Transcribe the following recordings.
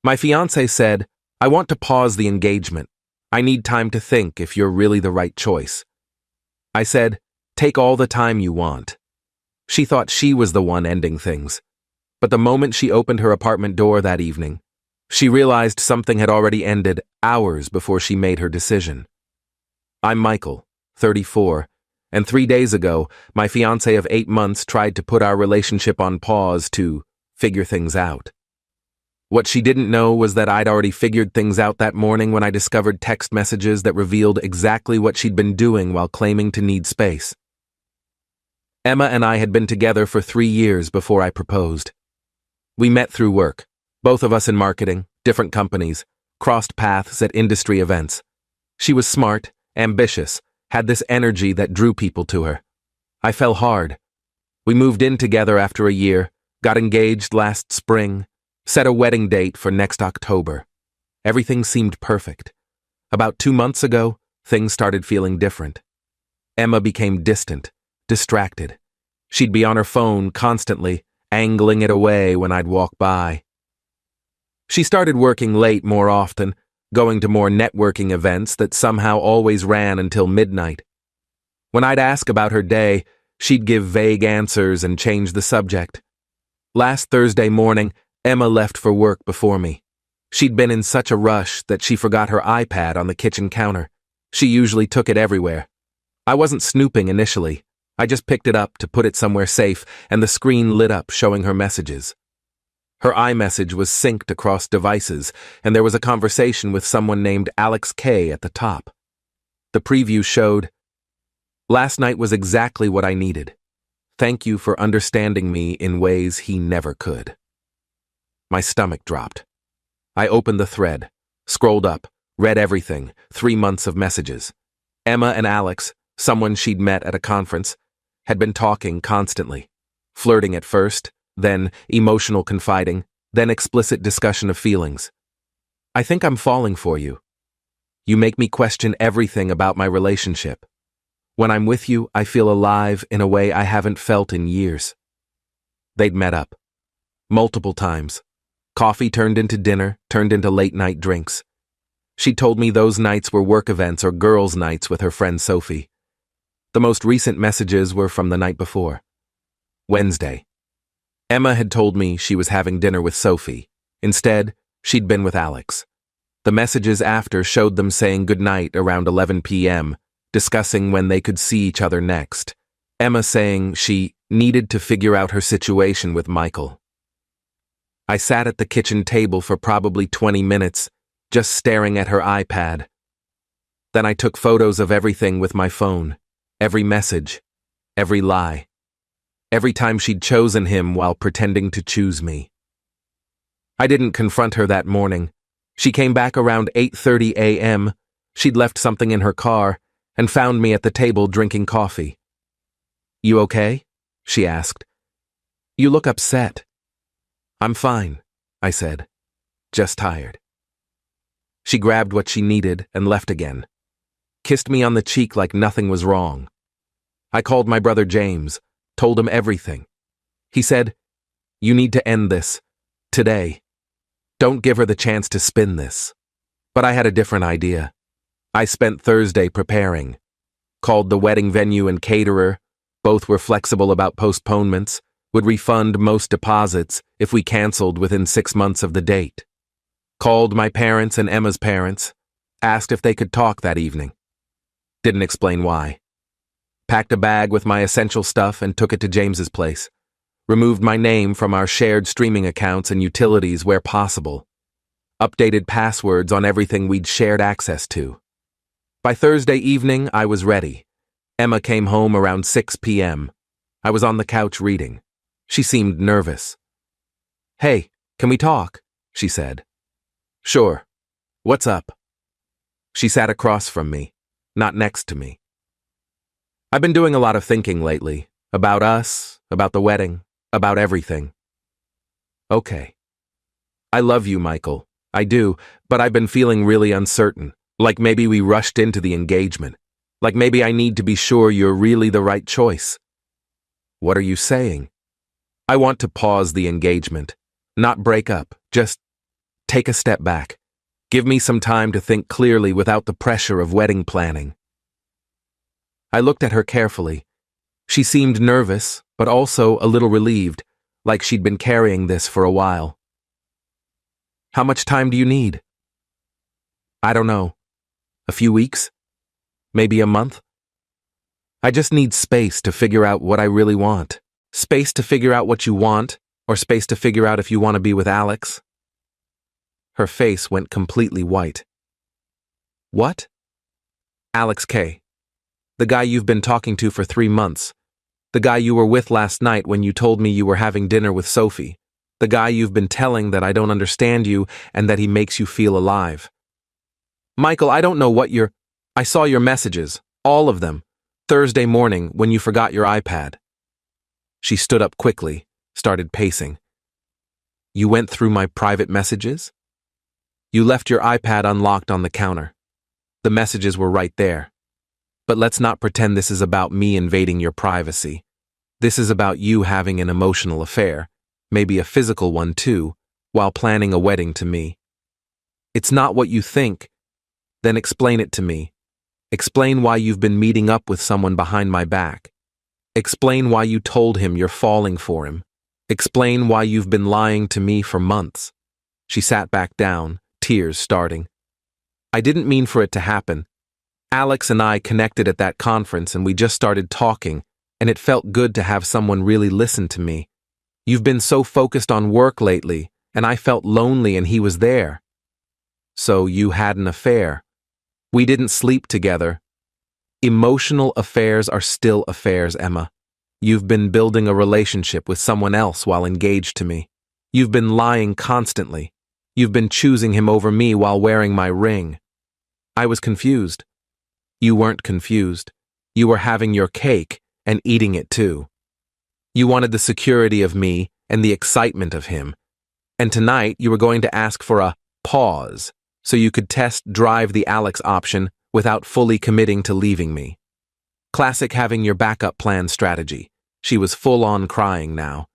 My fiancé said, "I want to pause the engagement. I need time to think if you're really the right choice." I said, "Take all the time you want." She thought she was the one ending things. But the moment she opened her apartment door that evening, she realized something had already ended hours before she made her decision. I'm Michael, 34, and 3 days ago, my fiancé of 8 months tried to put our relationship on pause to figure things out. What she didn't know was that I'd already figured things out that morning when I discovered text messages that revealed exactly what she'd been doing while claiming to need space. Emma and I had been together for 3 years before I proposed. We met through work, both of us in marketing, different companies, crossed paths at industry events. She was smart, ambitious, had this energy that drew people to her. I fell hard. We moved in together after a year, got engaged last spring, set a wedding date for next October. Everything seemed perfect. About 2 months ago, things started feeling different. Emma became distant, distracted. She'd be on her phone constantly, angling it away when I'd walk by. She started working late more often, going to more networking events that somehow always ran until midnight. When I'd ask about her day, she'd give vague answers and change the subject. Last Thursday morning, Emma left for work before me. She'd been in such a rush that she forgot her iPad on the kitchen counter. She usually took it everywhere. I wasn't snooping initially. I just picked it up to put it somewhere safe, and the screen lit up showing her messages. Her iMessage was synced across devices, and there was a conversation with someone named Alex K at the top. The preview showed, "Last night was exactly what I needed. Thank you for understanding me in ways he never could." My stomach dropped. I opened the thread, scrolled up, read everything, 3 months of messages. Emma and Alex, someone she'd met at a conference, had been talking constantly, flirting at first, then emotional confiding, then explicit discussion of feelings. "I think I'm falling for you. You make me question everything about my relationship. When I'm with you, I feel alive in a way I haven't felt in years." They'd met up. Multiple times. Coffee turned into dinner, turned into late-night drinks. She told me those nights were work events or girls' nights with her friend Sophie. The most recent messages were from the night before. Wednesday. Emma had told me she was having dinner with Sophie. Instead, she'd been with Alex. The messages after showed them saying goodnight around 11 p.m., discussing when they could see each other next. Emma saying she needed to figure out her situation with Michael. I sat at the kitchen table for probably 20 minutes, just staring at her iPad. Then I took photos of everything with my phone, every message, every lie. Every time she'd chosen him while pretending to choose me. I didn't confront her that morning. She came back around 8:30 a.m. She'd left something in her car and found me at the table drinking coffee. "You okay?" she asked. "You look upset." "I'm fine," I said. "Just tired." She grabbed what she needed and left again. Kissed me on the cheek like nothing was wrong. I called my brother James. Told him everything. He said, "You need to end this. Today. Don't give her the chance to spin this." But I had a different idea. I spent Thursday preparing. Called the wedding venue and caterer. Both were flexible about postponements, would refund most deposits if we canceled within 6 months of the date. Called my parents and Emma's parents. Asked if they could talk that evening. Didn't explain why. Packed a bag with my essential stuff and took it to James's place. Removed my name from our shared streaming accounts and utilities where possible. Updated passwords on everything we'd shared access to. By Thursday evening, I was ready. Emma came home around 6 p.m. I was on the couch reading. She seemed nervous. "Hey, can we talk?" she said. "Sure. What's up?" She sat across from me, not next to me. "I've been doing a lot of thinking lately, about us, about the wedding, about everything." "Okay. I love you, Michael. I do, but I've been feeling really uncertain, like maybe we rushed into the engagement, like maybe I need to be sure you're really the right choice." "What are you saying?" "I want to pause the engagement, not break up, just Take a step back. Give me some time to think clearly without the pressure of wedding planning. I looked at her carefully. She seemed nervous, but also a little relieved, like she'd been carrying this for a while. How much time do you need? I don't know. A few weeks? Maybe a month? I just need space to figure out what I really want. Space to figure out what you want, or space to figure out if you want to be with Alex? Her face went completely white. What? Alex K. The guy you've been talking to for 3 months. The guy you were with last night when you told me you were having dinner with Sophie. The guy you've been telling that I don't understand you and that he makes you feel alive. Michael, I don't know what I saw your messages, all of them, Thursday morning when you forgot your iPad. She stood up quickly, started pacing. You went through my private messages? You left your iPad unlocked on the counter. The messages were right there. But let's not pretend this is about me invading your privacy. This is about you having an emotional affair, maybe a physical one too, while planning a wedding to me. It's not what you think. Then explain it to me. Explain why you've been meeting up with someone behind my back. Explain why you told him you're falling for him. Explain why you've been lying to me for months. She sat back down, tears starting. I didn't mean for it to happen. Alex and I connected at that conference and we just started talking, and it felt good to have someone really listen to me. You've been so focused on work lately, and I felt lonely and he was there. So you had an affair. We didn't sleep together. Emotional affairs are still affairs, Emma. You've been building a relationship with someone else while engaged to me. You've been lying constantly. You've been choosing him over me while wearing my ring. I was confused. You weren't confused. You were having your cake and eating it too. You wanted the security of me and the excitement of him. And tonight you were going to ask for a pause so you could test drive the Alex option without fully committing to leaving me. Classic having your backup plan strategy. She was full on crying now.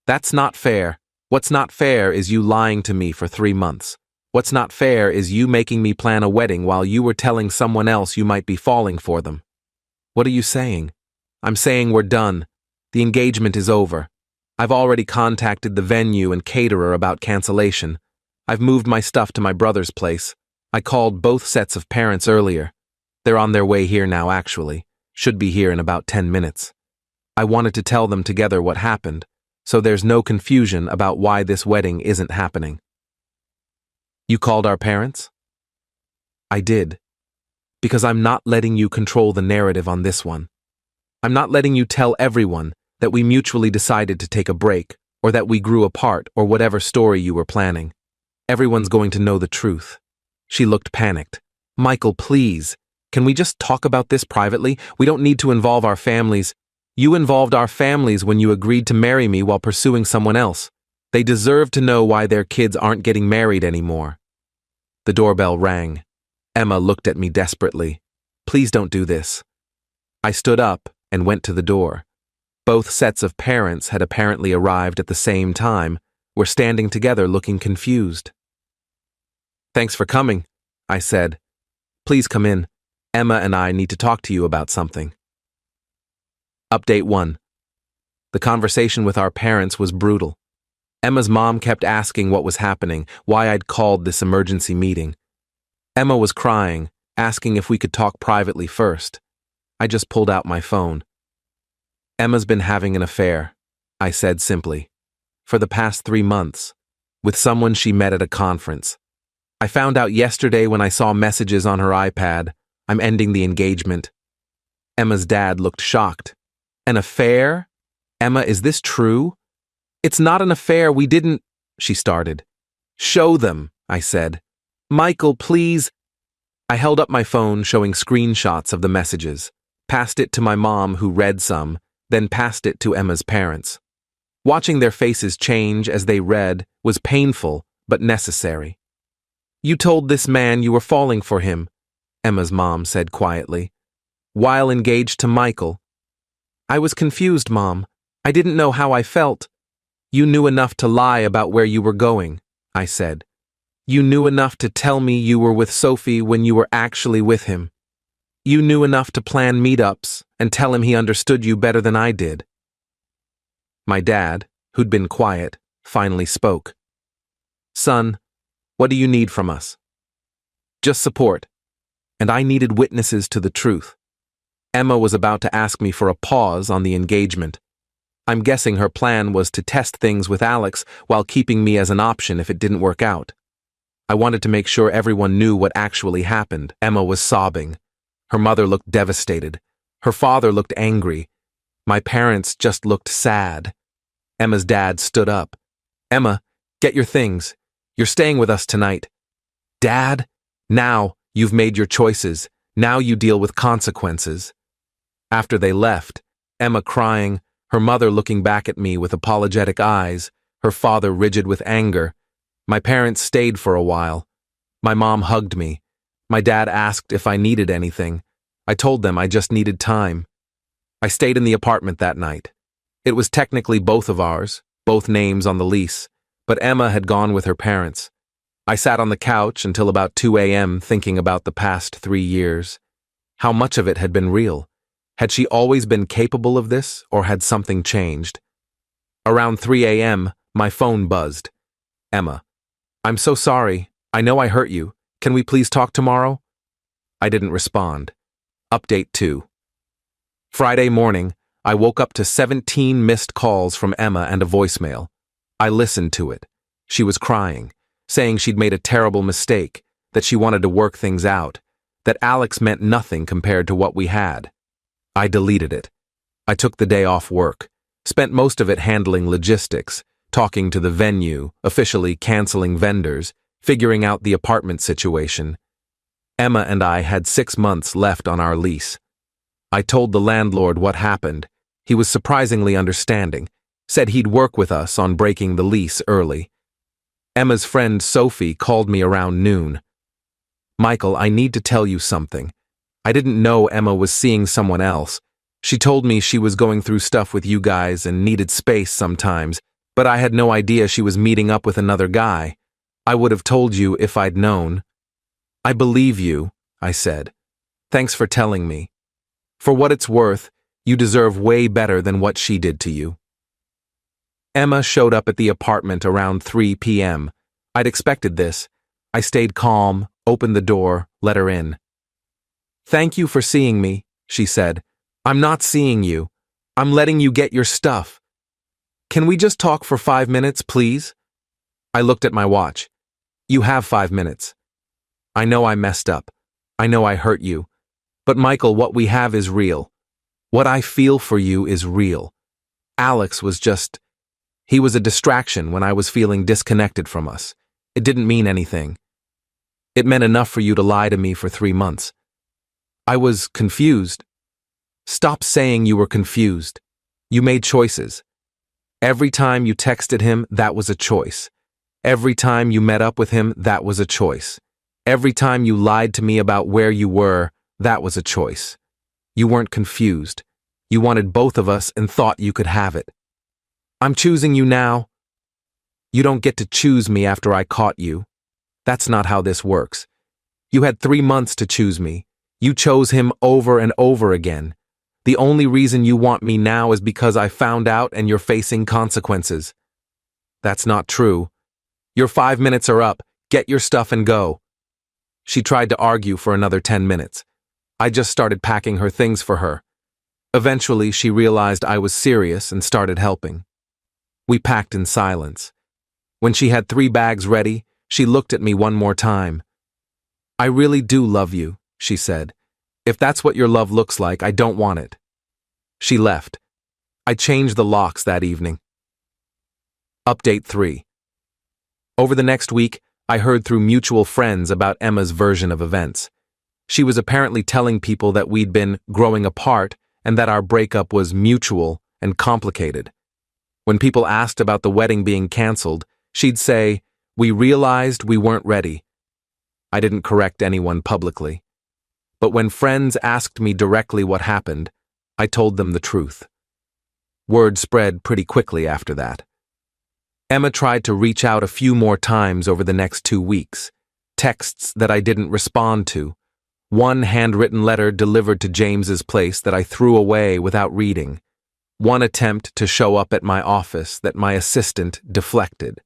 That's not fair. What's not fair is you lying to me for 3 months. What's not fair is you making me plan a wedding while you were telling someone else you might be falling for them. What are you saying? I'm saying we're done. The engagement is over. I've already contacted the venue and caterer about cancellation. I've moved my stuff to my brother's place. I called both sets of parents earlier. They're on their way here now, actually. Should be here in about 10 minutes. I wanted to tell them together what happened, so there's no confusion about why this wedding isn't happening. You called our parents? I did. Because I'm not letting you control the narrative on this one. I'm not letting you tell everyone that we mutually decided to take a break, or that we grew apart, or whatever story you were planning. Everyone's going to know the truth. She looked panicked. Michael, please. Can we just talk about this privately? We don't need to involve our families. You involved our families when you agreed to marry me while pursuing someone else. They deserve to know why their kids aren't getting married anymore. The doorbell rang. Emma looked at me desperately. Please don't do this. I stood up and went to the door. Both sets of parents had apparently arrived at the same time, were standing together looking confused. Thanks for coming, I said. Please come in. Emma and I need to talk to you about something. Update 1. The conversation with our parents was brutal. Emma's mom kept asking what was happening, why I'd called this emergency meeting. Emma was crying, asking if we could talk privately first. I just pulled out my phone. Emma's been having an affair, I said simply. For the past 3 months. With someone she met at a conference. I found out yesterday when I saw messages on her iPad. I'm ending the engagement. Emma's dad looked shocked. An affair? Emma, is this true? It's not an affair, we didn't, she started. Show them, I said. Michael, please. I held up my phone showing screenshots of the messages, passed it to my mom who read some, then passed it to Emma's parents. Watching their faces change as they read was painful but necessary. You told this man you were falling for him, Emma's mom said quietly, while engaged to Michael. I was confused, Mom. I didn't know how I felt. You knew enough to lie about where you were going, I said. You knew enough to tell me you were with Sophie when you were actually with him. You knew enough to plan meetups and tell him he understood you better than I did. My dad, who'd been quiet, finally spoke. Son, what do you need from us? Just support. And I needed witnesses to the truth. Emma was about to ask me for a pause on the engagement. I'm guessing her plan was to test things with Alex while keeping me as an option if it didn't work out. I wanted to make sure everyone knew what actually happened. Emma was sobbing. Her mother looked devastated. Her father looked angry. My parents just looked sad. Emma's dad stood up. Emma, get your things. You're staying with us tonight. Dad, now you've made your choices. Now you deal with consequences. After they left, Emma crying, her mother looking back at me with apologetic eyes, her father rigid with anger. My parents stayed for a while. My mom hugged me. My dad asked if I needed anything. I told them I just needed time. I stayed in the apartment that night. It was technically both of ours, both names on the lease, but Emma had gone with her parents. I sat on the couch until about 2 a.m. thinking about the past 3 years. How much of it had been real? Had she always been capable of this, or had something changed? Around 3 a.m., my phone buzzed. Emma. I'm so sorry. I know I hurt you. Can we please talk tomorrow? I didn't respond. Update 2. Friday morning, I woke up to 17 missed calls from Emma and a voicemail. I listened to it. She was crying, saying she'd made a terrible mistake, that she wanted to work things out, that Alex meant nothing compared to what we had. I deleted it. I took the day off work, spent most of it handling logistics, talking to the venue, officially canceling vendors, figuring out the apartment situation. Emma and I had 6 months left on our lease. I told the landlord what happened. He was surprisingly understanding, said he'd work with us on breaking the lease early. Emma's friend Sophie called me around noon. Michael, I need to tell you something. I didn't know Emma was seeing someone else. She told me she was going through stuff with you guys and needed space sometimes, but I had no idea she was meeting up with another guy. I would have told you if I'd known. I believe you, I said. Thanks for telling me. For what it's worth, you deserve way better than what she did to you. Emma showed up at the apartment around 3 p.m. I'd expected this. I stayed calm, opened the door, let her in. Thank you for seeing me, she said. I'm not seeing you. I'm letting you get your stuff. Can we just talk for 5 minutes, please? I looked at my watch. You have 5 minutes. I know I messed up. I know I hurt you. But Michael, what we have is real. What I feel for you is real. Alex was just... He was a distraction when I was feeling disconnected from us. It didn't mean anything. It meant enough for you to lie to me for 3 months. I was confused. Stop saying you were confused. You made choices. Every time you texted him, that was a choice. Every time you met up with him, that was a choice. Every time you lied to me about where you were, that was a choice. You weren't confused. You wanted both of us and thought you could have it. I'm choosing you now. You don't get to choose me after I caught you. That's not how this works. You had 3 months to choose me. You chose him over and over again. The only reason you want me now is because I found out and you're facing consequences. That's not true. Your 5 minutes are up. Get your stuff and go. She tried to argue for another 10 minutes. I just started packing her things for her. Eventually, she realized I was serious and started helping. We packed in silence. When she had 3 bags ready, she looked at me one more time. I really do love you, she said. If that's what your love looks like, I don't want it. She left. I changed the locks that evening. Update 3. Over the next week, I heard through mutual friends about Emma's version of events. She was apparently telling people that we'd been growing apart and that our breakup was mutual and complicated. When people asked about the wedding being canceled, she'd say, "We realized we weren't ready." I didn't correct anyone publicly. But when friends asked me directly what happened, I told them the truth. Word spread pretty quickly after that. Emma tried to reach out a few more times over the next 2 weeks. Texts that I didn't respond to. One handwritten letter delivered to James's place that I threw away without reading. One attempt to show up at my office that my assistant deflected.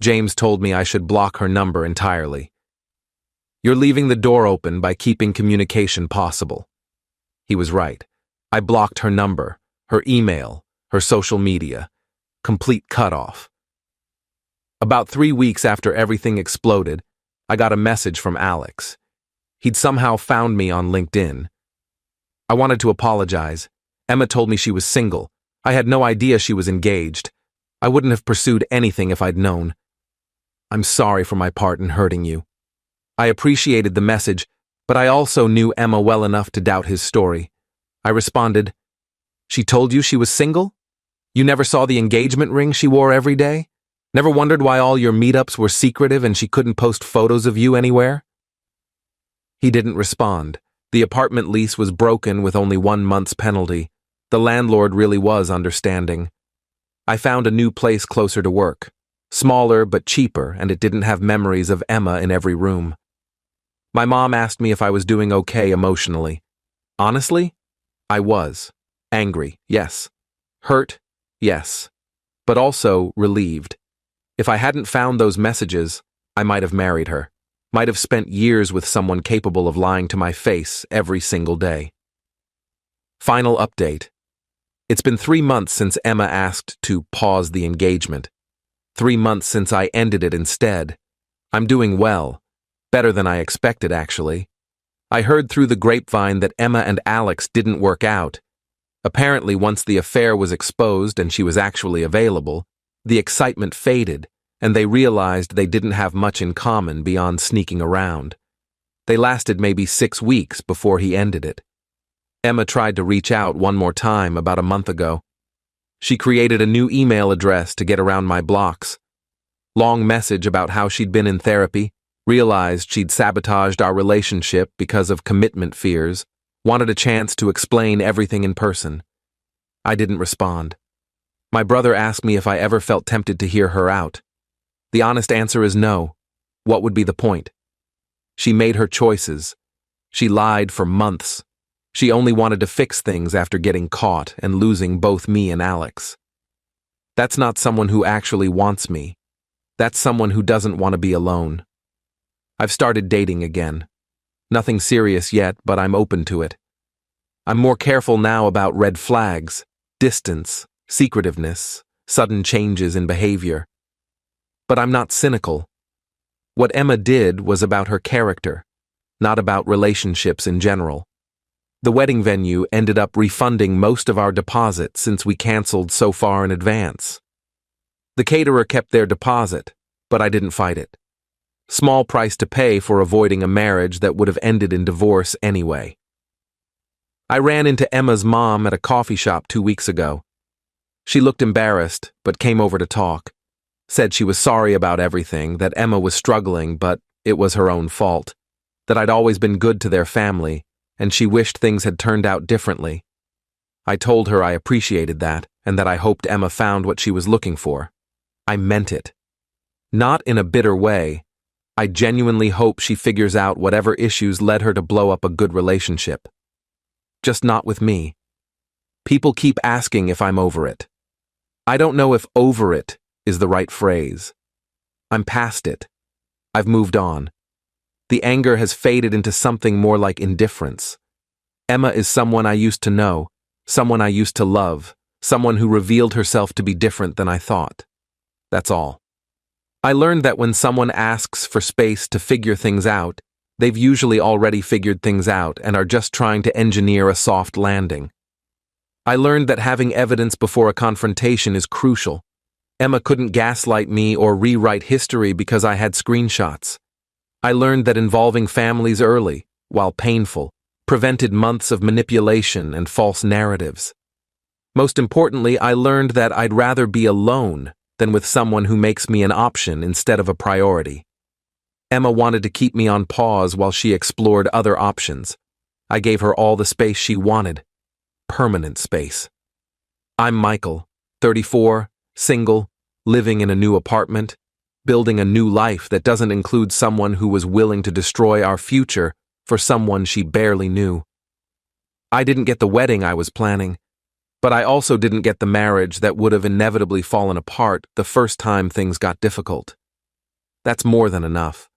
James told me I should block her number entirely. You're leaving the door open by keeping communication possible. He was right. I blocked her number, her email, her social media. Complete cutoff. About 3 weeks after everything exploded, I got a message from Alex. He'd somehow found me on LinkedIn. I wanted to apologize. Emma told me she was single. I had no idea she was engaged. I wouldn't have pursued anything if I'd known. I'm sorry for my part in hurting you. I appreciated the message, but I also knew Emma well enough to doubt his story. I responded, She told you she was single? You never saw the engagement ring she wore every day? Never wondered why all your meetups were secretive and she couldn't post photos of you anywhere? He didn't respond. The apartment lease was broken with only 1 month's penalty. The landlord really was understanding. I found a new place closer to work. Smaller but cheaper, and it didn't have memories of Emma in every room. My mom asked me if I was doing okay emotionally. Honestly, I was. Angry, yes. Hurt, yes. But also relieved. If I hadn't found those messages, I might have married her. Might have spent years with someone capable of lying to my face every single day. Final update. It's been 3 months since Emma asked to pause the engagement. 3 months since I ended it instead. I'm doing well. Better than I expected, actually. I heard through the grapevine that Emma and Alex didn't work out. Apparently, once the affair was exposed and she was actually available, the excitement faded, and they realized they didn't have much in common beyond sneaking around. They lasted maybe 6 weeks before he ended it. Emma tried to reach out one more time about a month ago. She created a new email address to get around my blocks. Long message about how she'd been in therapy, realized she'd sabotaged our relationship because of commitment fears, wanted a chance to explain everything in person. I didn't respond. My brother asked me if I ever felt tempted to hear her out. The honest answer is no. What would be the point? She made her choices. She lied for months. She only wanted to fix things after getting caught and losing both me and Alex. That's not someone who actually wants me. That's someone who doesn't want to be alone. I've started dating again. Nothing serious yet, but I'm open to it. I'm more careful now about red flags, distance, secretiveness, sudden changes in behavior. But I'm not cynical. What Emma did was about her character, not about relationships in general. The wedding venue ended up refunding most of our deposit since we canceled so far in advance. The caterer kept their deposit, but I didn't fight it. Small price to pay for avoiding a marriage that would have ended in divorce anyway. I ran into Emma's mom at a coffee shop 2 weeks ago. She looked embarrassed, but came over to talk. Said she was sorry about everything, that Emma was struggling, but it was her own fault. That I'd always been good to their family, and she wished things had turned out differently. I told her I appreciated that, and that I hoped Emma found what she was looking for. I meant it. Not in a bitter way. I genuinely hope she figures out whatever issues led her to blow up a good relationship. Just not with me. People keep asking if I'm over it. I don't know if over it is the right phrase. I'm past it. I've moved on. The anger has faded into something more like indifference. Emma is someone I used to know, someone I used to love, someone who revealed herself to be different than I thought. That's all. I learned that when someone asks for space to figure things out, they've usually already figured things out and are just trying to engineer a soft landing. I learned that having evidence before a confrontation is crucial. Emma couldn't gaslight me or rewrite history because I had screenshots. I learned that involving families early, while painful, prevented months of manipulation and false narratives. Most importantly, I learned that I'd rather be alone than with someone who makes me an option instead of a priority. Emma wanted to keep me on pause while she explored other options. I gave her all the space she wanted. Permanent space. I'm Michael, 34, single, living in a new apartment, building a new life that doesn't include someone who was willing to destroy our future for someone she barely knew. I didn't get the wedding I was planning, but I also didn't get the marriage that would have inevitably fallen apart the first time things got difficult. That's more than enough.